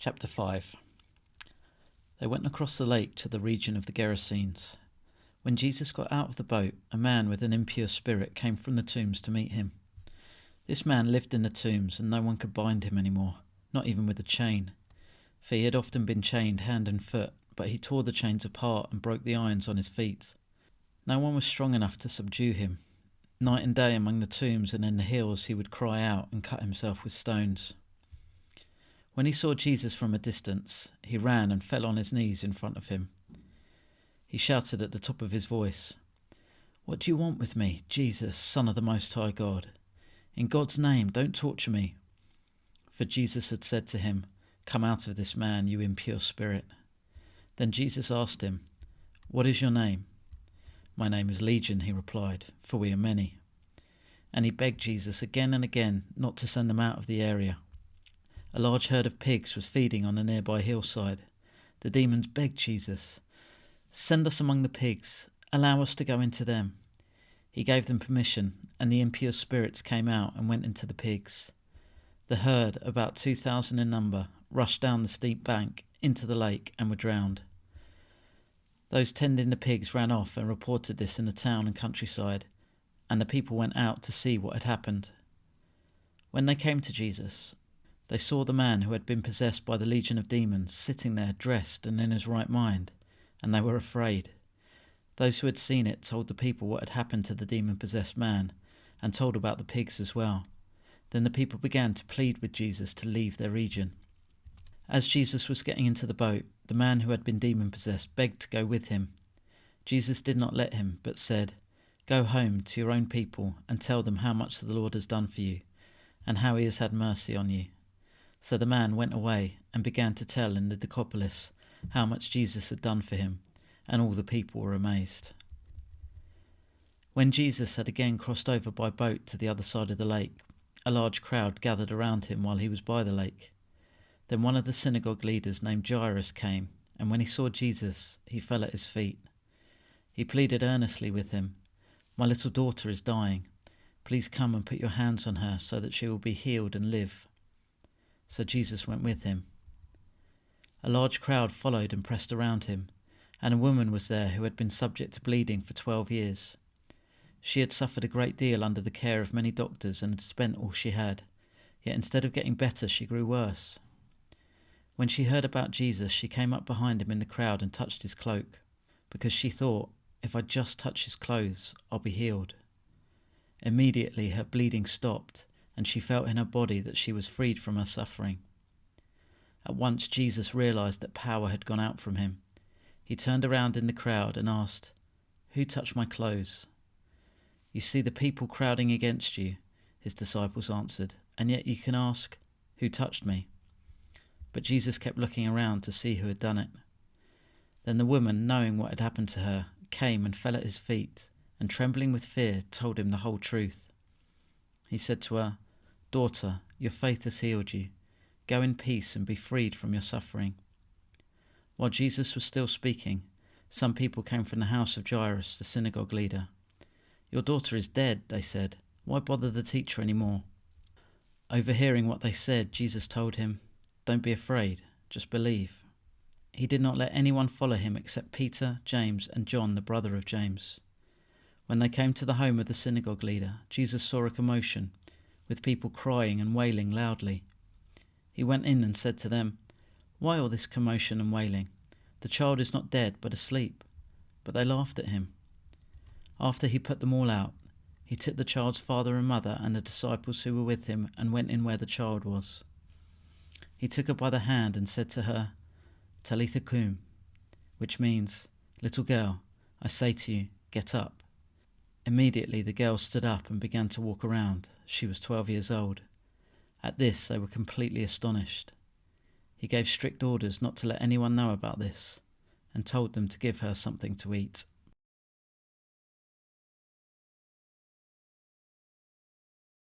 Chapter 5. They went across the lake to the region of the Gerasenes. When Jesus got out of the boat, a man with an impure spirit came from the tombs to meet him. This man lived in the tombs, and no one could bind him anymore, not even with a chain, for he had often been chained hand and foot, but he tore the chains apart and broke the irons on his feet. No one was strong enough to subdue him. Night and day among the tombs and in the hills he would cry out and cut himself with stones. When he saw Jesus from a distance, he ran and fell on his knees in front of him. He shouted at the top of his voice, "What do you want with me, Jesus, Son of the Most High God? In God's name, don't torture me." For Jesus had said to him, "Come out of this man, you impure spirit." Then Jesus asked him, "What is your name?" "My name is Legion," he replied, "for we are many." And he begged Jesus again and again not to send them out of the area. A large herd of pigs was feeding on a nearby hillside. The demons begged Jesus, "Send us among the pigs, allow us to go into them." He gave them permission, and the impure spirits came out and went into the pigs. The herd, about 2,000 in number, rushed down the steep bank into the lake and were drowned. Those tending the pigs ran off and reported this in the town and countryside, and the people went out to see what had happened. When they came to Jesus, they saw the man who had been possessed by the legion of demons sitting there dressed and in his right mind, and they were afraid. Those who had seen it told the people what had happened to the demon-possessed man, and told about the pigs as well. Then the people began to plead with Jesus to leave their region. As Jesus was getting into the boat, the man who had been demon-possessed begged to go with him. Jesus did not let him, but said, "Go home to your own people and tell them how much the Lord has done for you, and how he has had mercy on you." So the man went away and began to tell in the Decapolis how much Jesus had done for him, and all the people were amazed. When Jesus had again crossed over by boat to the other side of the lake, a large crowd gathered around him while he was by the lake. Then one of the synagogue leaders named Jairus came, and when he saw Jesus, he fell at his feet. He pleaded earnestly with him, "My little daughter is dying. Please come and put your hands on her so that she will be healed and live." So Jesus went with him. A large crowd followed and pressed around him, and a woman was there who had been subject to bleeding for 12 years. She had suffered a great deal under the care of many doctors and had spent all she had, yet instead of getting better she grew worse. When she heard about Jesus, she came up behind him in the crowd and touched his cloak, because she thought, "If I just touch his clothes, I'll be healed." Immediately her bleeding stopped, and she felt in her body that she was freed from her suffering. At once Jesus realized that power had gone out from him. He turned around in the crowd and asked, "Who touched my clothes?" "You see the people crowding against you," his disciples answered, "and yet you can ask, 'Who touched me?'" But Jesus kept looking around to see who had done it. Then the woman, knowing what had happened to her, came and fell at his feet, and trembling with fear told him the whole truth. He said to her, "Daughter, your faith has healed you. Go in peace and be freed from your suffering." While Jesus was still speaking, some people came from the house of Jairus, the synagogue leader. "Your daughter is dead," they said. "Why bother the teacher any more?" Overhearing what they said, Jesus told him, "Don't be afraid, just believe." He did not let anyone follow him except Peter, James, and John, the brother of James. When they came to the home of the synagogue leader, Jesus saw a commotion, with people crying and wailing loudly. He went in and said to them, "Why all this commotion and wailing? The child is not dead, but asleep." But they laughed at him. After he put them all out, he took the child's father and mother and the disciples who were with him and went in where the child was. He took her by the hand and said to her, "Talitha kum," which means, "Little girl, I say to you, get up." Immediately the girl stood up and began to walk around. She was 12 years old. At this they were completely astonished. He gave strict orders not to let anyone know about this, and told them to give her something to eat.